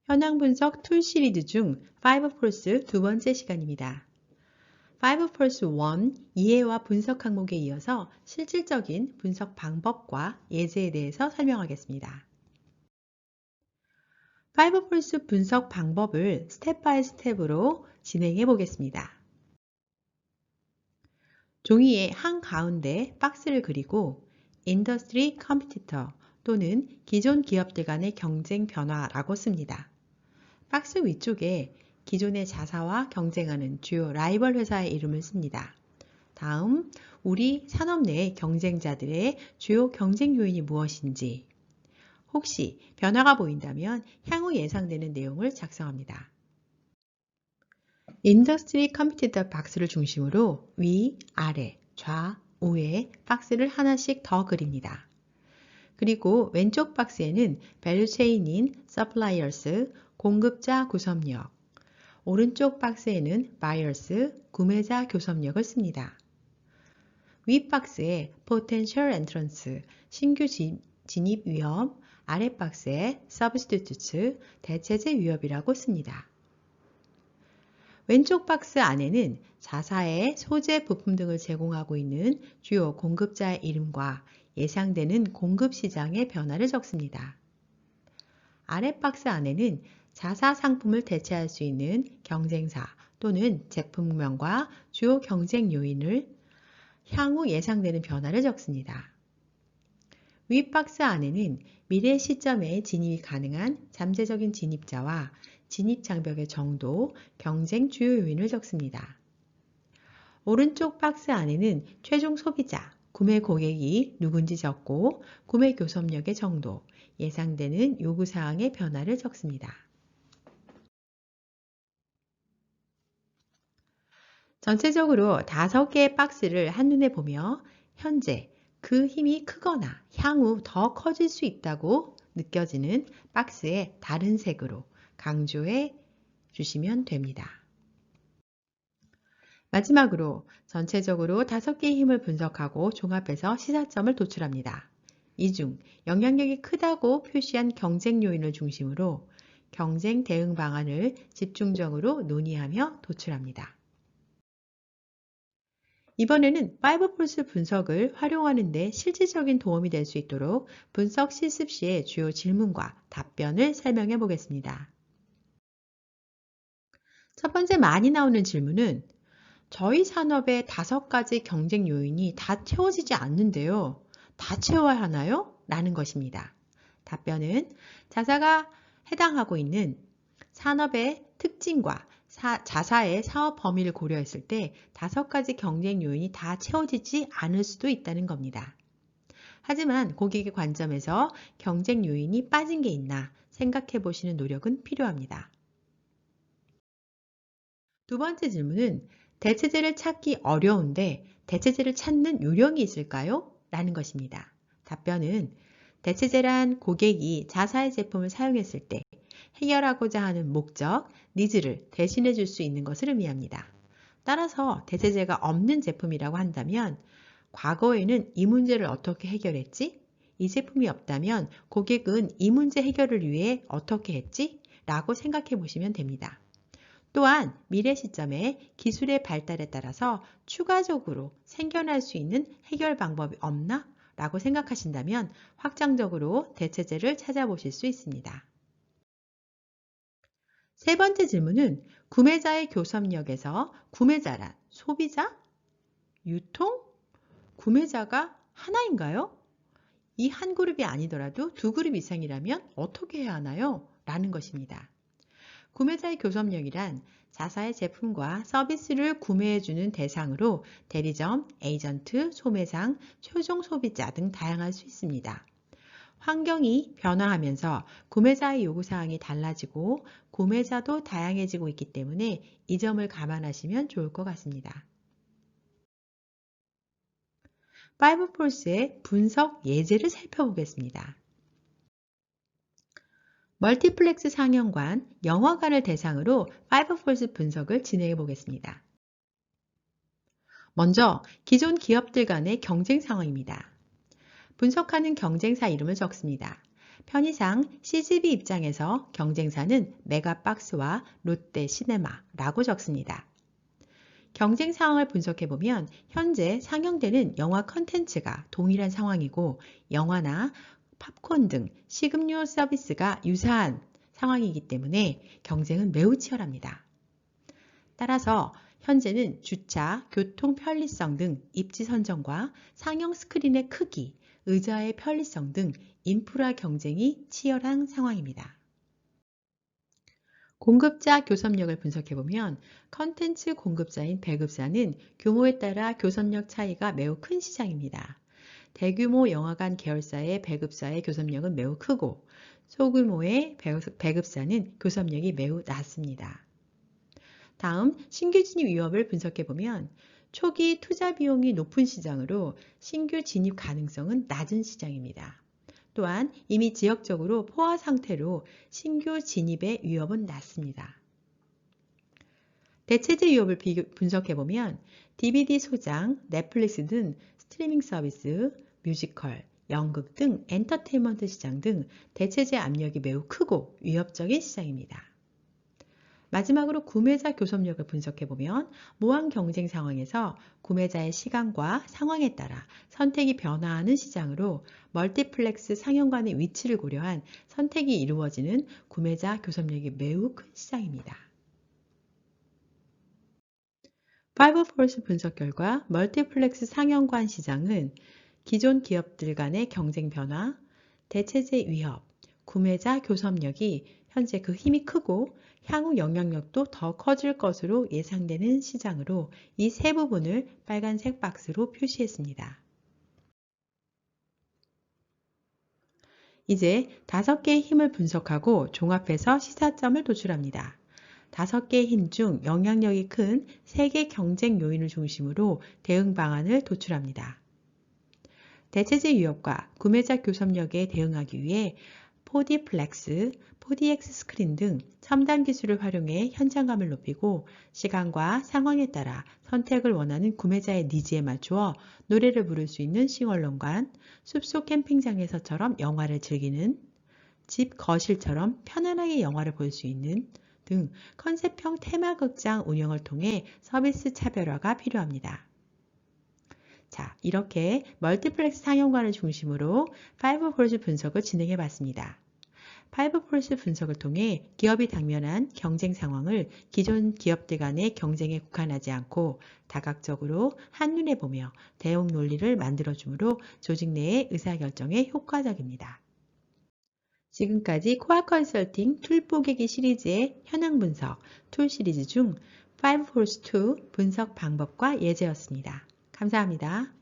현황 분석 툴 시리즈 중 5force 두 번째 시간입니다. 5force 1 이해와 분석 항목에 이어서 실질적인 분석 방법과 예제에 대해서 설명하겠습니다. 5force 분석 방법을 스텝 바이 스텝으로 진행해 보겠습니다. 종이의 한가운데 박스를 그리고 인더스트리 컴피티터 또는 기존 기업들 간의 경쟁 변화라고 씁니다. 박스 위쪽에 기존의 자사와 경쟁하는 주요 라이벌 회사의 이름을 씁니다. 다음, 우리 산업 내의 경쟁자들의 주요 경쟁 요인이 무엇인지, 혹시 변화가 보인다면 향후 예상되는 내용을 작성합니다. 인더스트리 컴피티터 박스를 중심으로 위, 아래, 좌, 우에 박스를 하나씩 더 그립니다. 그리고 왼쪽 박스에는 밸류 체인인 서플라이어스, 공급자 구섭력, 오른쪽 박스에는 바이어스, 구매자 교섭력을 씁니다. 윗 박스에 potential entrance, 신규 진입 위험, 아래 박스에 substitutes, 대체제 위협이라고 씁니다. 왼쪽 박스 안에는 자사의 소재 부품 등을 제공하고 있는 주요 공급자의 이름과 예상되는 공급 시장의 변화를 적습니다. 아래 박스 안에는 자사 상품을 대체할 수 있는 경쟁사 또는 제품명과 주요 경쟁 요인을 향후 예상되는 변화를 적습니다. 윗 박스 안에는 미래 시점에 진입이 가능한 잠재적인 진입자와 진입 장벽의 정도, 경쟁 주요 요인을 적습니다. 오른쪽 박스 안에는 최종 소비자, 구매 고객이 누군지 적고 구매 교섭력의 정도, 예상되는 요구사항의 변화를 적습니다. 전체적으로 5개의 박스를 한눈에 보며 현재 그 힘이 크거나 향후 더 커질 수 있다고 느껴지는 박스의 다른 색으로 강조해 주시면 됩니다. 마지막으로 전체적으로 5개의 힘을 분석하고 종합해서 시사점을 도출합니다. 이 중 영향력이 크다고 표시한 경쟁 요인을 중심으로 경쟁 대응 방안을 집중적으로 논의하며 도출합니다. 이번에는 5force 분석을 활용하는 데 실질적인 도움이 될 수 있도록 분석 실습 시의 주요 질문과 답변을 설명해 보겠습니다. 첫 번째 많이 나오는 질문은 저희 산업의 5가지 경쟁 요인이 다 채워지지 않는데요. 다 채워야 하나요? 라는 것입니다. 답변은 자사가 해당하고 있는 산업의 특징과 자사의 사업 범위를 고려했을 때 5가지 경쟁 요인이 다 채워지지 않을 수도 있다는 겁니다. 하지만 고객의 관점에서 경쟁 요인이 빠진 게 있나 생각해 보시는 노력은 필요합니다. 두 번째 질문은 대체제를 찾기 어려운데 대체제를 찾는 요령이 있을까요? 라는 것입니다. 답변은 대체제란 고객이 자사의 제품을 사용했을 때 해결하고자 하는 목적, 니즈를 대신해 줄 수 있는 것을 의미합니다. 따라서 대체제가 없는 제품이라고 한다면 과거에는 이 문제를 어떻게 해결했지? 이 제품이 없다면 고객은 이 문제 해결을 위해 어떻게 했지? 라고 생각해 보시면 됩니다. 또한 미래 시점에 기술의 발달에 따라서 추가적으로 생겨날 수 있는 해결 방법이 없나? 라고 생각하신다면 확장적으로 대체제를 찾아보실 수 있습니다. 세 번째 질문은 구매자의 교섭력에서 구매자란 소비자? 유통? 구매자가 하나인가요? 이 한 그룹이 아니더라도 두 그룹 이상이라면 어떻게 해야 하나요? 라는 것입니다. 구매자의 교섭력이란 자사의 제품과 서비스를 구매해주는 대상으로 대리점, 에이전트, 소매상, 최종 소비자 등 다양할 수 있습니다. 환경이 변화하면서 구매자의 요구사항이 달라지고 구매자도 다양해지고 있기 때문에 이 점을 감안하시면 좋을 것 같습니다. 5force의 분석 예제를 살펴보겠습니다. 멀티플렉스 상영관, 영화관을 대상으로 5force 분석을 진행해 보겠습니다. 먼저 기존 기업들 간의 경쟁 상황입니다. 분석하는 경쟁사 이름을 적습니다. 편의상 CGV 입장에서 경쟁사는 메가박스와 롯데시네마라고 적습니다. 경쟁 상황을 분석해보면 현재 상영되는 영화 컨텐츠가 동일한 상황이고 영화나 팝콘 등 식음료 서비스가 유사한 상황이기 때문에 경쟁은 매우 치열합니다. 따라서 현재는 주차, 교통 편리성 등 입지 선정과 상영 스크린의 크기, 의자의 편리성 등 인프라 경쟁이 치열한 상황입니다. 공급자 교섭력을 분석해보면 컨텐츠 공급자인 배급사는 규모에 따라 교섭력 차이가 매우 큰 시장입니다. 대규모 영화관 계열사의 배급사의 교섭력은 매우 크고 소규모의 배급사는 교섭력이 매우 낮습니다. 다음 신규 진입 위협을 분석해보면 초기 투자 비용이 높은 시장으로 신규 진입 가능성은 낮은 시장입니다. 또한 이미 지역적으로 포화 상태로 신규 진입의 위협은 낮습니다. 대체재 위협을 분석해보면 DVD 소장, 넷플릭스 등 스트리밍 서비스, 뮤지컬, 연극 등 엔터테인먼트 시장 등 대체재 압력이 매우 크고 위협적인 시장입니다. 마지막으로 구매자 교섭력을 분석해보면 무한 경쟁 상황에서 구매자의 시간과 상황에 따라 선택이 변화하는 시장으로 멀티플렉스 상영관의 위치를 고려한 선택이 이루어지는 구매자 교섭력이 매우 큰 시장입니다. 파이브포스 분석 결과 멀티플렉스 상영관 시장은 기존 기업들 간의 경쟁 변화, 대체재 위협, 구매자 교섭력이 현재 그 힘이 크고 향후 영향력도 더 커질 것으로 예상되는 시장으로 이 세 부분을 빨간색 박스로 표시했습니다. 이제 5개의 힘을 분석하고 종합해서 시사점을 도출합니다. 5개의 힘 중 영향력이 큰 3개 경쟁 요인을 중심으로 대응 방안을 도출합니다. 대체재 위협과 구매자 교섭력에 대응하기 위해 4D플렉스, 4DX 스크린 등 첨단 기술을 활용해 현장감을 높이고 시간과 상황에 따라 선택을 원하는 구매자의 니즈에 맞추어 노래를 부를 수 있는 싱얼롱관, 숲속 캠핑장에서처럼 영화를 즐기는, 집 거실처럼 편안하게 영화를 볼 수 있는 등 컨셉형 테마극장 운영을 통해 서비스 차별화가 필요합니다. 자, 이렇게 멀티플렉스 상영관을 중심으로 5폴스 분석을 진행해 봤습니다. 5폴스 분석을 통해 기업이 당면한 경쟁 상황을 기존 기업들 간의 경쟁에 국한하지 않고 다각적으로 한눈에 보며 대응 논리를 만들어주므로 조직 내의 의사결정에 효과적입니다. 지금까지 코아 컨설팅 툴 뽀개기 시리즈의 현황 분석 툴 시리즈 중 5폴스 2 분석 방법과 예제였습니다. 감사합니다.